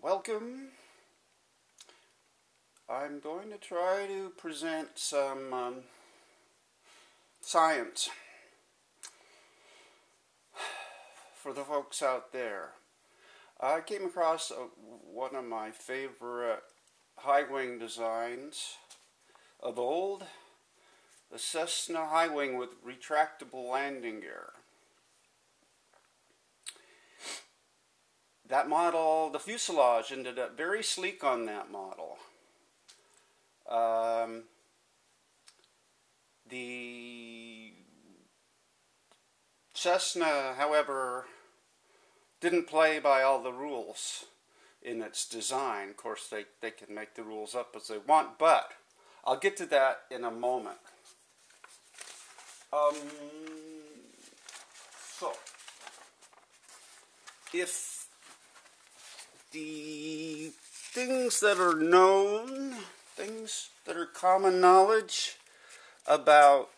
Welcome. I'm going to try to present some science for the folks out there. I came across one of my favorite high-wing designs of old, the Cessna high-wing with retractable landing gear. That model, the fuselage, ended up very sleek on that model. The Cessna, however, didn't play by all the rules in its design. Of course, they can make the rules up as they want, but I'll get to that in a moment. So, if the things that are known, things that are common knowledge about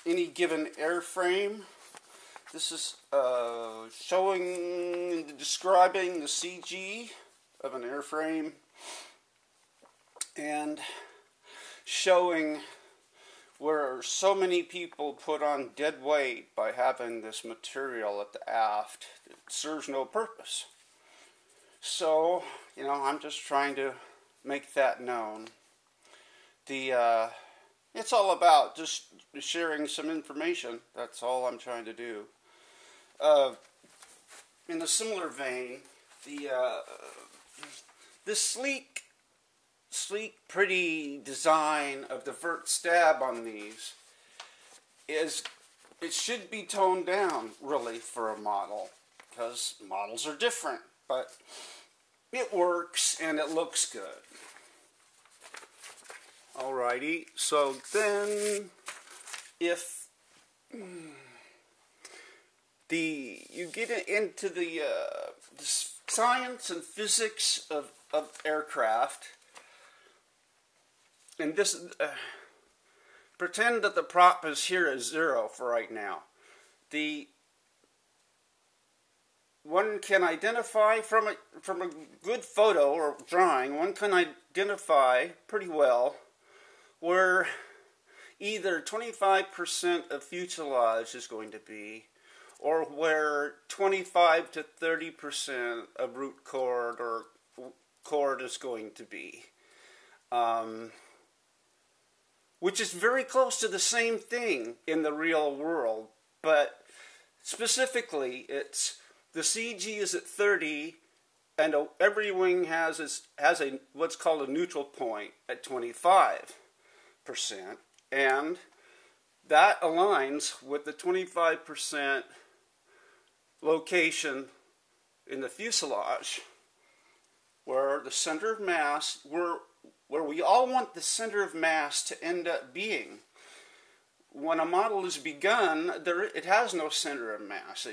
any given airframe, this is describing the CG of an airframe and showing where so many people put on dead weight by having this material at the aft. It serves no purpose. So, I'm just trying to make that known. It's all about just sharing some information. That's all I'm trying to do. In a similar vein, this sleek, pretty design of the vert-stab on these it should be toned down, really, for a model, because models are different, but it works and it looks good. Alrighty, so then if you get into the science and physics of aircraft, and this, pretend that the prop is here at 0 for right now. One can identify from a good photo or drawing, one can identify pretty well where either 25% of fuselage is going to be, or where 25 to 30% of root cord or cord is going to be. Which is very close to the same thing in the real world, but specifically, the CG is at 30, and every wing has what's called a neutral point at 25%, and that aligns with the 25% location in the fuselage, where the center of mass, where we all want the center of mass to end up being. When a model is begun, it has no center of mass.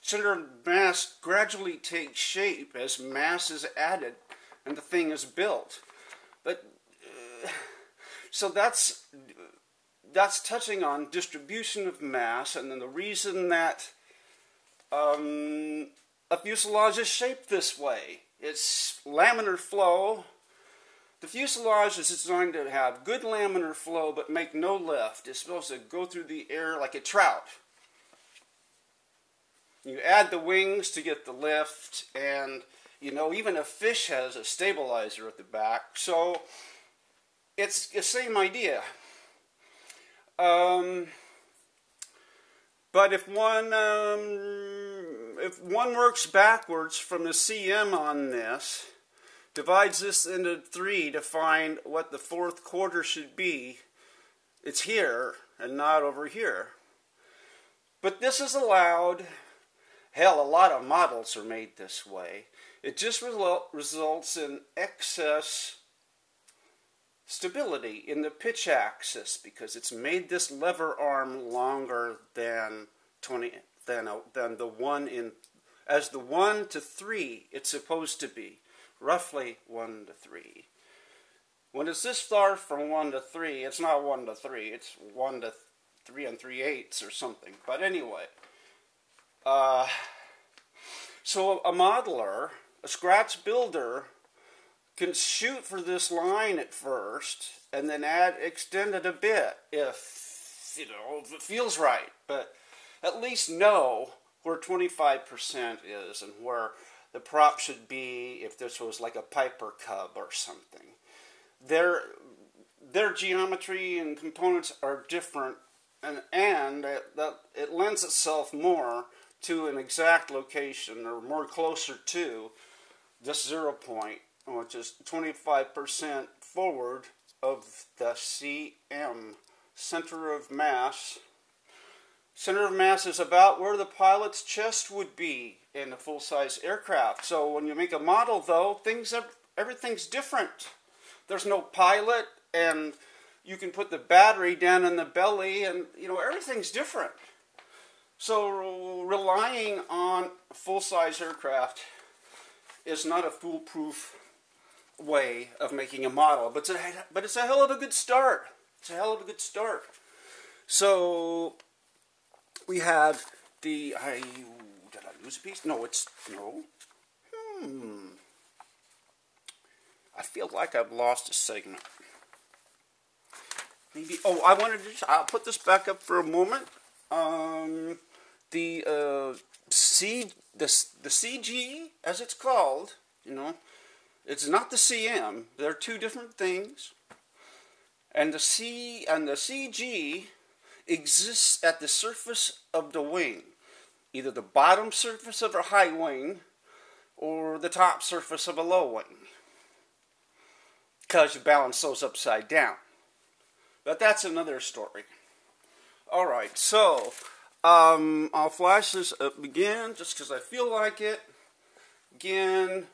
Center of mass gradually takes shape as mass is added and the thing is built. But so that's touching on distribution of mass, and then the reason that a fuselage is shaped this way. It's laminar flow. The fuselage is designed to have good laminar flow but make no lift. It's supposed to go through the air like a trout. You add the wings to get the lift, and even a fish has a stabilizer at the back. So it's the same idea. But if one works backwards from the CM on this, divides this into 3 to find what the fourth quarter should be, it's here and not over here. But this is allowed. Hell, a lot of models are made this way. It just results in excess stability in the pitch axis because it's made this lever arm longer than the 1 in, as the 1 to 3 it's supposed to be. Roughly 1 to 3. When it's this far from 1 to 3, it's not 1 to 3, it's 1 to 3 3/8 or something. But anyway, So a modeler, a scratch builder, can shoot for this line at first and then extend it a bit if it feels right, but at least know where 25% is and where the prop should be if this was like a Piper Cub or something. Their geometry and components are different, and it lends itself more to an exact location, or more closer to this 0 point, which is 25% forward of the CM, center of mass. Center of mass is about where the pilot's chest would be in a full-size aircraft. So when you make a model, though, everything's different. There's no pilot, and you can put the battery down in the belly, and everything's different. So relying on a full-size aircraft is not a foolproof way of making a model, but it's a hell of a good start. It's a hell of a good start. So we have the did I lose a piece? No. I feel like I've lost a segment. Maybe. Oh, I'll put this back up for a moment. The CG, as it's called, it's not the CM. They're two different things. And the CG exists at the surface of the wing, either the bottom surface of a high wing or the top surface of a low wing, because you balance those upside down. But that's another story. Alright, so I'll flash this up again just because I feel like it. Again,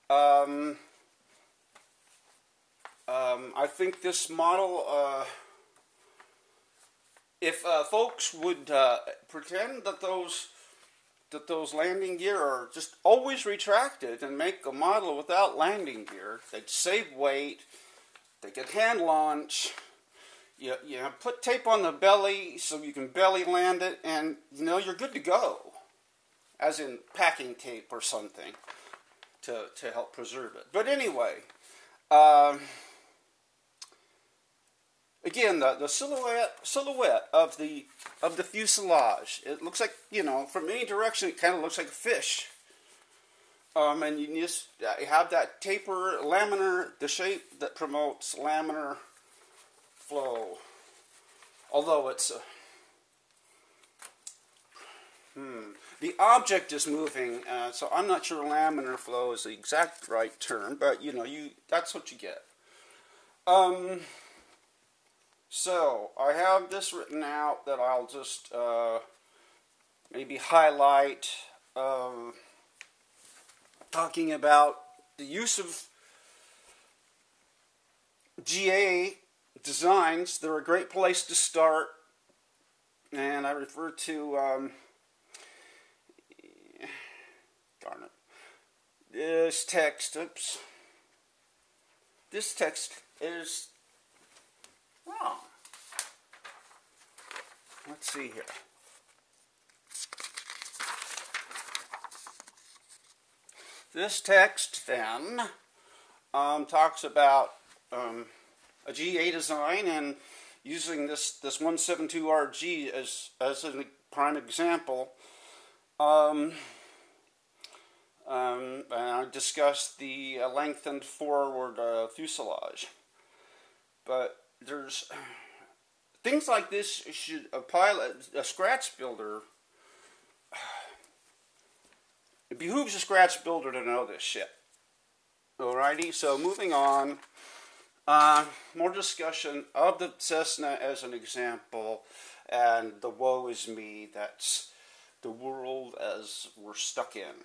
I think this model, if folks would pretend that those landing gear are just always retracted and make a model without landing gear, they'd save weight, they could hand launch. You put tape on the belly so you can belly land it, and you're good to go, as in packing tape or something to help preserve it. But anyway, again, the silhouette of the fuselage, it looks like, from any direction it kind of looks like a fish. And you just have that taper, laminar, the shape that promotes laminar flow. Although it's the object is moving, so I'm not sure laminar flow is the exact right term, but that's what you get. So I have this written out that I'll just maybe highlight, talking about the use of GA designs. They're a great place to start, and I refer to darn it, this text is wrong. Let's see here. This text then talks about a GA design and using this 172RG as a prime example. And I discussed the lengthened forward fuselage. But there's things like this should a scratch builder. It behooves a scratch builder to know this shit. Alrighty, so moving on. More discussion of the Cessna as an example, and the woe is me, that's the world as we're stuck in.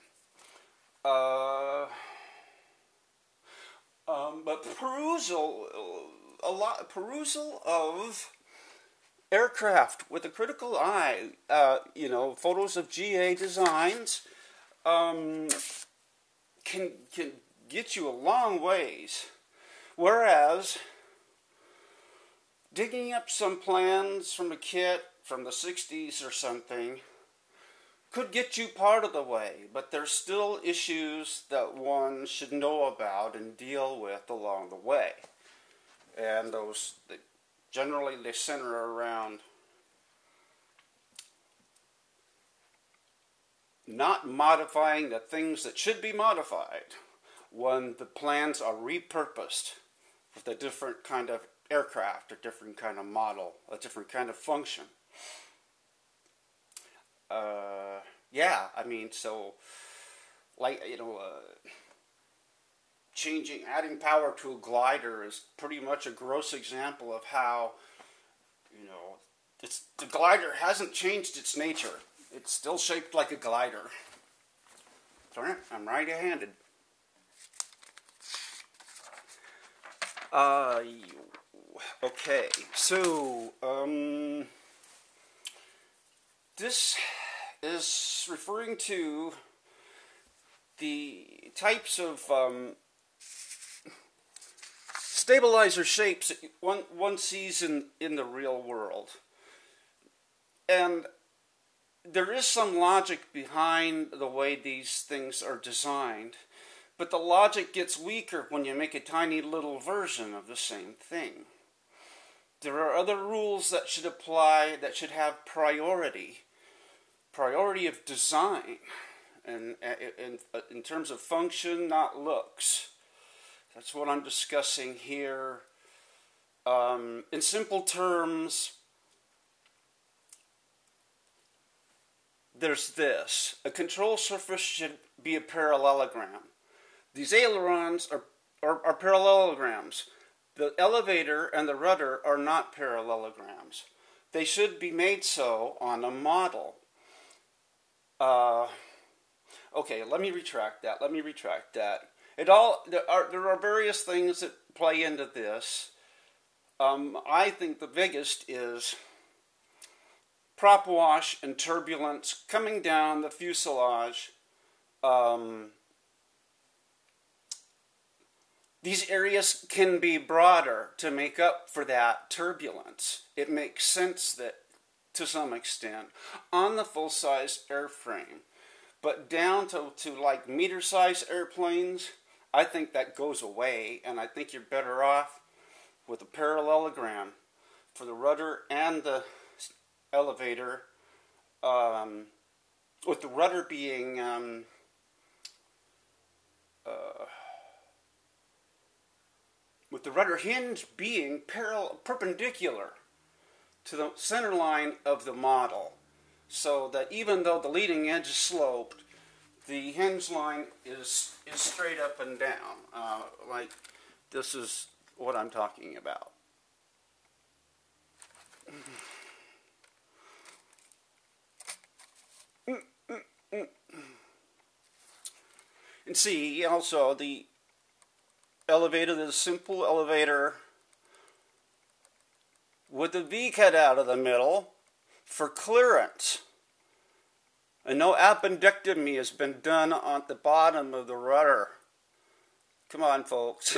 But perusal of aircraft with a critical eye, photos of GA designs, can get you a long ways. Whereas digging up some plans from a kit from the 60s or something could get you part of the way, but there's still issues that one should know about and deal with along the way. And those, generally they center around not modifying the things that should be modified when the plans are repurposed with a different kind of aircraft, a different kind of model, a different kind of function. Yeah, I mean, so, like, you know, adding power to a glider is pretty much a gross example of how, you know, the glider hasn't changed its nature. It's still shaped like a glider. Sorry, I'm right-handed. Okay, so, this is referring to the types of stabilizer shapes that one sees in the real world. And there is some logic behind the way these things are designed, but the logic gets weaker when you make a tiny little version of the same thing. There are other rules that should apply, that should have priority of design, and in terms of function, not looks. That's what I'm discussing here. In simple terms, there's this. A control surface should be a parallelogram. These ailerons are parallelograms. The elevator and the rudder are not parallelograms. They should be made so on a model. Okay, let me retract that. There are various things that play into this. I think the biggest is prop wash and turbulence coming down the fuselage. These areas can be broader to make up for that turbulence. It makes sense that, to some extent, on the full-size airframe. But down to like meter-sized airplanes, I think that goes away, and I think you're better off with a parallelogram for the rudder and the elevator, with the rudder being with the rudder hinge being perpendicular to the center line of the model, so that even though the leading edge is sloped, the hinge line is straight up and down. Like this is what I'm talking about. And see also the elevator, the simple elevator with the V cut out of the middle for clearance. And no appendectomy has been done on the bottom of the rudder. Come on, folks.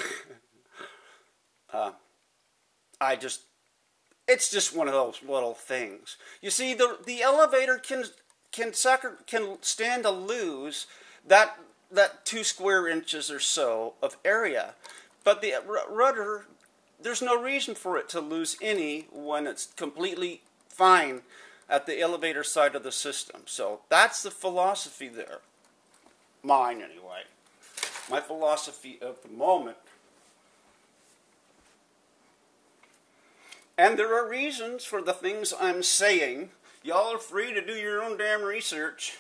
It's just one of those little things. You see, the elevator can stand to lose that 2 square inches or so of area, but the rudder, there's no reason for it to lose any when it's completely fine at the elevator side of the system. So that's the philosophy there. Mine, anyway. My philosophy of the moment. And there are reasons for the things I'm saying. Y'all are free to do your own damn research.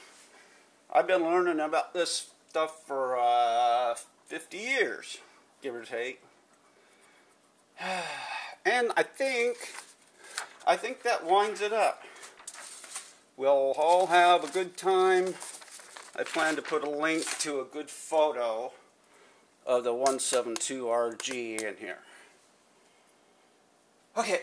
I've been learning about this stuff for 50 years, give or take. And I think that winds it up. We'll all have a good time. I plan to put a link to a good photo of the 172RG in here. Okay.